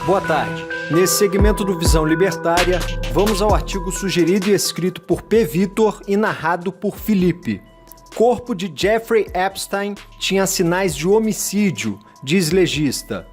Boa tarde. Nesse segmento do Visão Libertária, vamos ao artigo sugerido e escrito por P. Vitor e narrado por Felipe. Corpo de Jeffrey Epstein tinha sinais de homicídio, diz legista.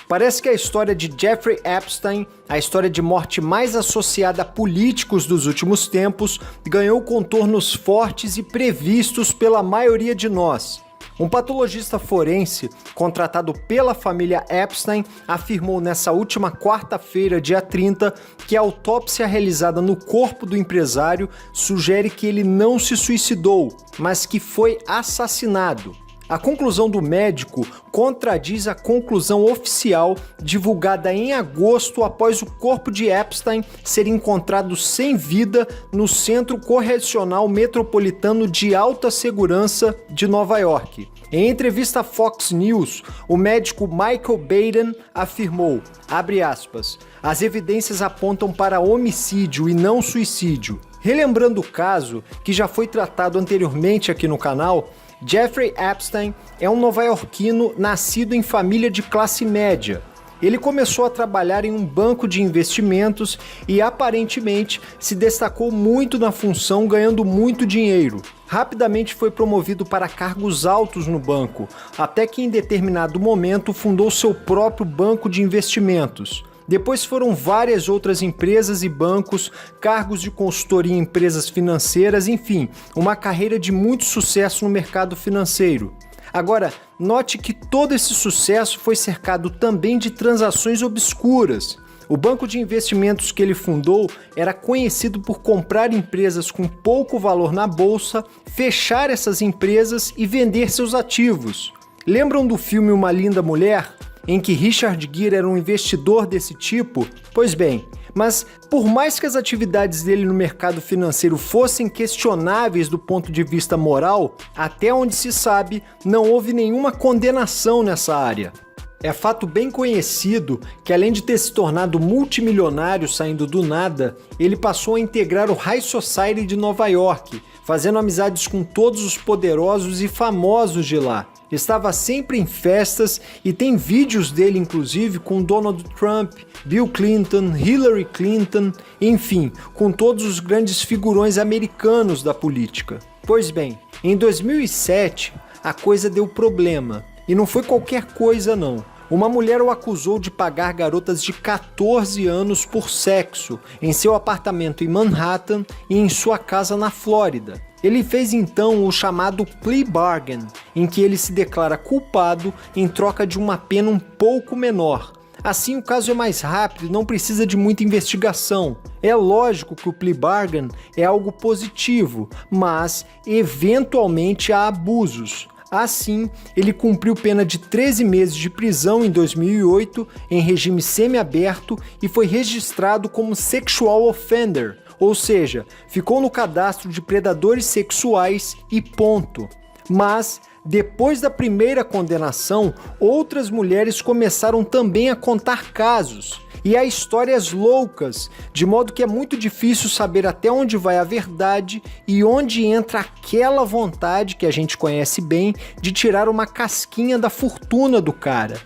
Parece que a história de Jeffrey Epstein, a história de morte mais associada a políticos dos últimos tempos, ganhou contornos fortes e previstos pela maioria de nós. Um patologista forense, contratado pela família Epstein, afirmou nessa última quarta-feira, dia 30, que a autópsia realizada no corpo do empresário sugere que ele não se suicidou, mas que foi assassinado. A conclusão do médico contradiz a conclusão oficial divulgada em agosto após o corpo de Epstein ser encontrado sem vida no Centro Correcional Metropolitano de Alta Segurança de Nova York. Em entrevista à Fox News, o médico Michael Baden afirmou, abre aspas, as evidências apontam para homicídio e não suicídio. Relembrando o caso, que já foi tratado anteriormente aqui no canal, Jeffrey Epstein é um nova-iorquino nascido em família de classe média. Ele começou a trabalhar em um banco de investimentos e aparentemente se destacou muito na função, ganhando muito dinheiro. Rapidamente foi promovido para cargos altos no banco, até que em determinado momento fundou seu próprio banco de investimentos. Depois foram várias outras empresas e bancos, cargos de consultoria em empresas financeiras, enfim, uma carreira de muito sucesso no mercado financeiro. Agora, note que todo esse sucesso foi cercado também de transações obscuras. O banco de investimentos que ele fundou era conhecido por comprar empresas com pouco valor na bolsa, fechar essas empresas e vender seus ativos. Lembram do filme Uma Linda Mulher, em que Richard Gere era um investidor desse tipo? Pois bem, mas por mais que as atividades dele no mercado financeiro fossem questionáveis do ponto de vista moral, até onde se sabe, não houve nenhuma condenação nessa área. É fato bem conhecido que, além de ter se tornado multimilionário saindo do nada, ele passou a integrar o High Society de Nova York, fazendo amizades com todos os poderosos e famosos de lá. Estava sempre em festas e tem vídeos dele, inclusive, com Donald Trump, Bill Clinton, Hillary Clinton, enfim, com todos os grandes figurões americanos da política. Pois bem, em 2007, a coisa deu problema. E não foi qualquer coisa, não. Uma mulher o acusou de pagar garotas de 14 anos por sexo em seu apartamento em Manhattan e em sua casa na Flórida. Ele fez então o chamado plea bargain, em que ele se declara culpado em troca de uma pena um pouco menor. Assim o caso é mais rápido e não precisa de muita investigação. É lógico que o plea bargain é algo positivo, mas eventualmente há abusos. Assim, ele cumpriu pena de 13 meses de prisão em 2008 em regime semiaberto e foi registrado como sexual offender, ou seja, ficou no cadastro de predadores sexuais e ponto. Mas, depois da primeira condenação, outras mulheres começaram também a contar casos. E há histórias loucas, de modo que é muito difícil saber até onde vai a verdade e onde entra aquela vontade que a gente conhece bem de tirar uma casquinha da fortuna do cara.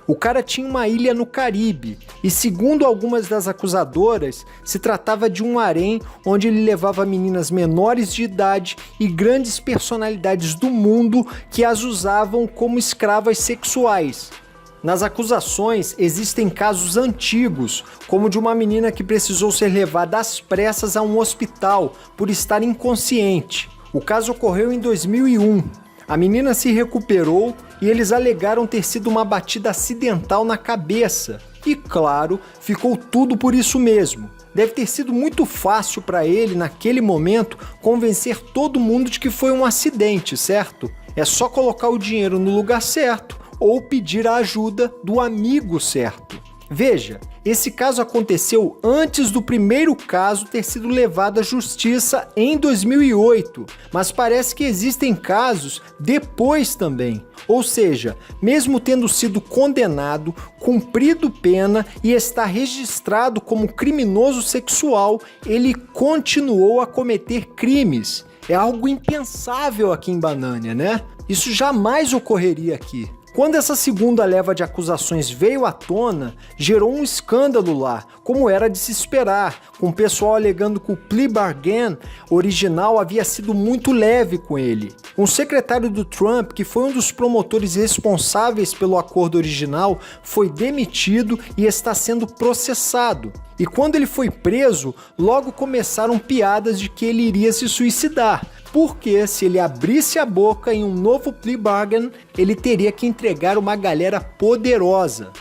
O cara tinha uma ilha no Caribe e, segundo algumas das acusadoras, se tratava de um harém onde ele levava meninas menores de idade e grandes personalidades do mundo que as usavam como escravas sexuais. Nas acusações existem casos antigos, como de uma menina que precisou ser levada às pressas a um hospital por estar inconsciente. O caso ocorreu em 2001. A menina se recuperou e eles alegaram ter sido uma batida acidental na cabeça. E claro, ficou tudo por isso mesmo. Deve ter sido muito fácil para ele, naquele momento, convencer todo mundo de que foi um acidente, certo? É só colocar o dinheiro no lugar certo ou pedir a ajuda do amigo certo. Veja, esse caso aconteceu antes do primeiro caso ter sido levado à justiça em 2008, mas parece que existem casos depois também. Ou seja, mesmo tendo sido condenado, cumprido pena e está registrado como criminoso sexual, ele continuou a cometer crimes. É algo impensável aqui em Banânia, né? Isso jamais ocorreria aqui. Quando essa segunda leva de acusações veio à tona, gerou um escândalo lá, como era de se esperar, com o pessoal alegando que o plea bargain original havia sido muito leve com ele. Um secretário do Trump, que foi um dos promotores responsáveis pelo acordo original, foi demitido e está sendo processado. E quando ele foi preso, logo começaram piadas de que ele iria se suicidar, porque se ele abrisse a boca em um novo plea bargain, ele teria que entregar uma galera poderosa.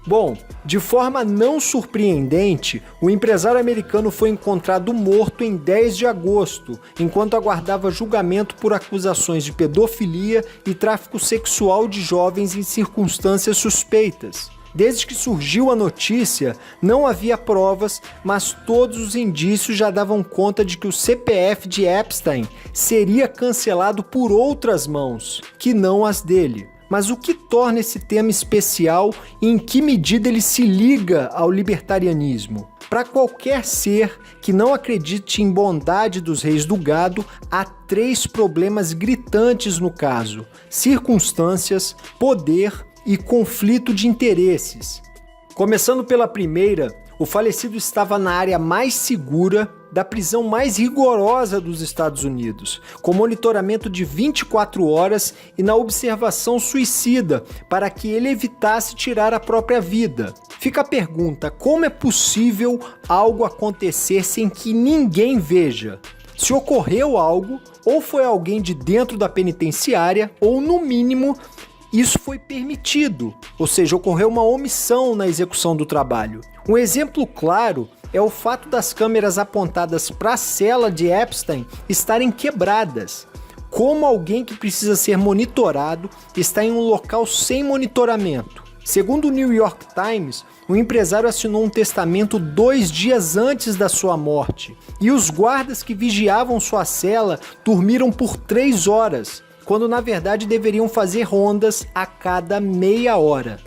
Bom, de forma não surpreendente, o empresário americano foi encontrado morto em 10 de agosto, enquanto aguardava julgamento por acusações de pedofilia e tráfico sexual de jovens em circunstâncias suspeitas. Desde que surgiu a notícia, não havia provas, mas todos os indícios já davam conta de que o CPF de Epstein seria cancelado por outras mãos, que não as dele. Mas o que torna esse tema especial e em que medida ele se liga ao libertarianismo? Para qualquer ser que não acredite em bondade dos reis do gado, há 3 problemas gritantes no caso: circunstâncias, poder e conflito de interesses. Começando pela primeira, o falecido estava na área mais segura da prisão mais rigorosa dos Estados Unidos, com monitoramento de 24 horas e na observação suicida para que ele evitasse tirar a própria vida. Fica a pergunta: como é possível algo acontecer sem que ninguém veja? Se ocorreu algo, ou foi alguém de dentro da penitenciária, ou no mínimo isso foi permitido, ou seja, ocorreu uma omissão na execução do trabalho. Um exemplo claro é o fato das câmeras apontadas para a cela de Epstein estarem quebradas. Como alguém que precisa ser monitorado está em um local sem monitoramento? Segundo o New York Times, o empresário assinou um testamento 2 dias antes da sua morte, e os guardas que vigiavam sua cela dormiram por 3 horas, quando na verdade deveriam fazer rondas a cada meia hora.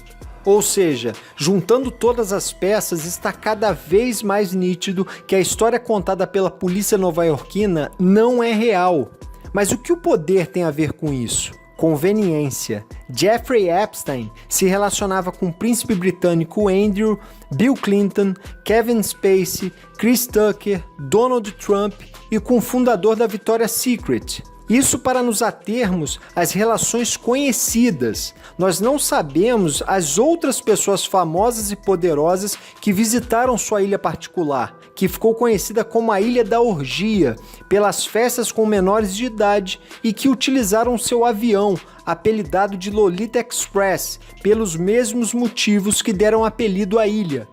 Ou seja, juntando todas as peças, está cada vez mais nítido que a história contada pela polícia nova-iorquina não é real. Mas o que o poder tem a ver com isso? Conveniência. Jeffrey Epstein se relacionava com o príncipe britânico Andrew, Bill Clinton, Kevin Spacey, Chris Tucker, Donald Trump e com o fundador da Victoria's Secret. Isso para nos atermos às relações conhecidas. Nós não sabemos as outras pessoas famosas e poderosas que visitaram sua ilha particular, que ficou conhecida como a Ilha da Orgia, pelas festas com menores de idade e que utilizaram seu avião, apelidado de Lolita Express, pelos mesmos motivos que deram apelido à ilha.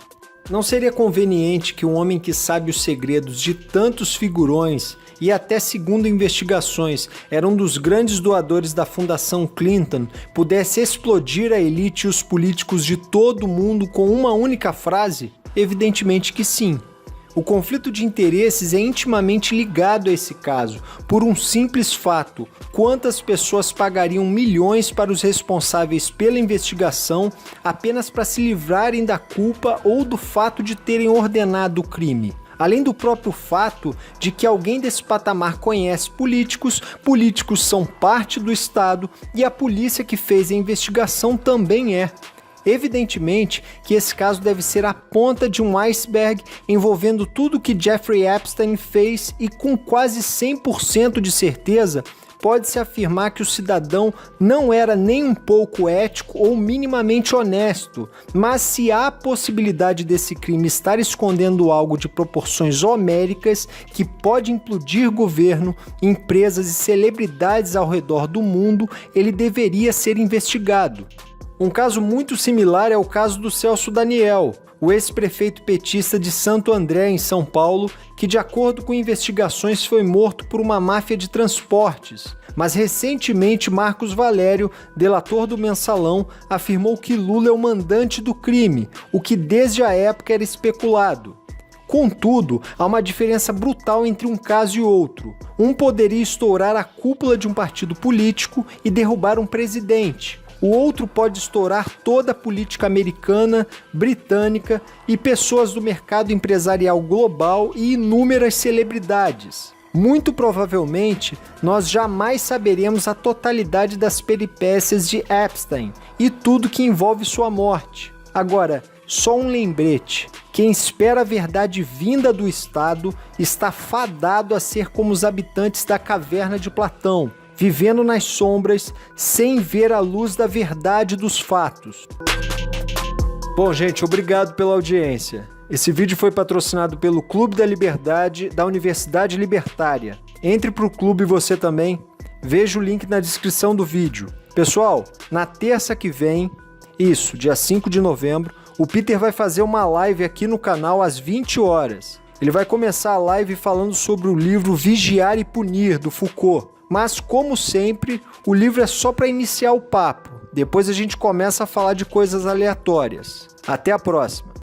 Não seria conveniente que um homem que sabe os segredos de tantos figurões e até segundo investigações era um dos grandes doadores da Fundação Clinton, pudesse explodir a elite e os políticos de todo o mundo com uma única frase? Evidentemente que sim. O conflito de interesses é intimamente ligado a esse caso, por um simples fato: quantas pessoas pagariam milhões para os responsáveis pela investigação apenas para se livrarem da culpa ou do fato de terem ordenado o crime? Além do próprio fato de que alguém desse patamar conhece políticos, políticos são parte do Estado e a polícia que fez a investigação também é. Evidentemente que esse caso deve ser a ponta de um iceberg envolvendo tudo que Jeffrey Epstein fez e com quase 100% de certeza pode-se afirmar que o cidadão não era nem um pouco ético ou minimamente honesto, mas se há a possibilidade desse crime estar escondendo algo de proporções homéricas que pode implodir governo, empresas e celebridades ao redor do mundo, ele deveria ser investigado. Um caso muito similar é o caso do Celso Daniel, o ex-prefeito petista de Santo André, em São Paulo, que de acordo com investigações foi morto por uma máfia de transportes. Mas recentemente Marcos Valério, delator do Mensalão, afirmou que Lula é o mandante do crime, o que desde a época era especulado. Contudo, há uma diferença brutal entre um caso e outro. Um poderia estourar a cúpula de um partido político e derrubar um presidente. O outro pode estourar toda a política americana, britânica e pessoas do mercado empresarial global e inúmeras celebridades. Muito provavelmente, nós jamais saberemos a totalidade das peripécias de Epstein e tudo que envolve sua morte. Agora, só um lembrete: quem espera a verdade vinda do Estado está fadado a ser como os habitantes da caverna de Platão, vivendo nas sombras sem ver a luz da verdade dos fatos. Bom, gente, obrigado pela audiência. Esse vídeo foi patrocinado pelo Clube da Liberdade da Universidade Libertária. Entre pro clube você também. Veja o link na descrição do vídeo. Pessoal, na terça que vem, isso, dia 5 de novembro, o Peter vai fazer uma live aqui no canal às 20 horas. Ele vai começar a live falando sobre o livro Vigiar e Punir, do Foucault. Mas, como sempre, o livro é só para iniciar o papo. Depois a gente começa a falar de coisas aleatórias. Até a próxima!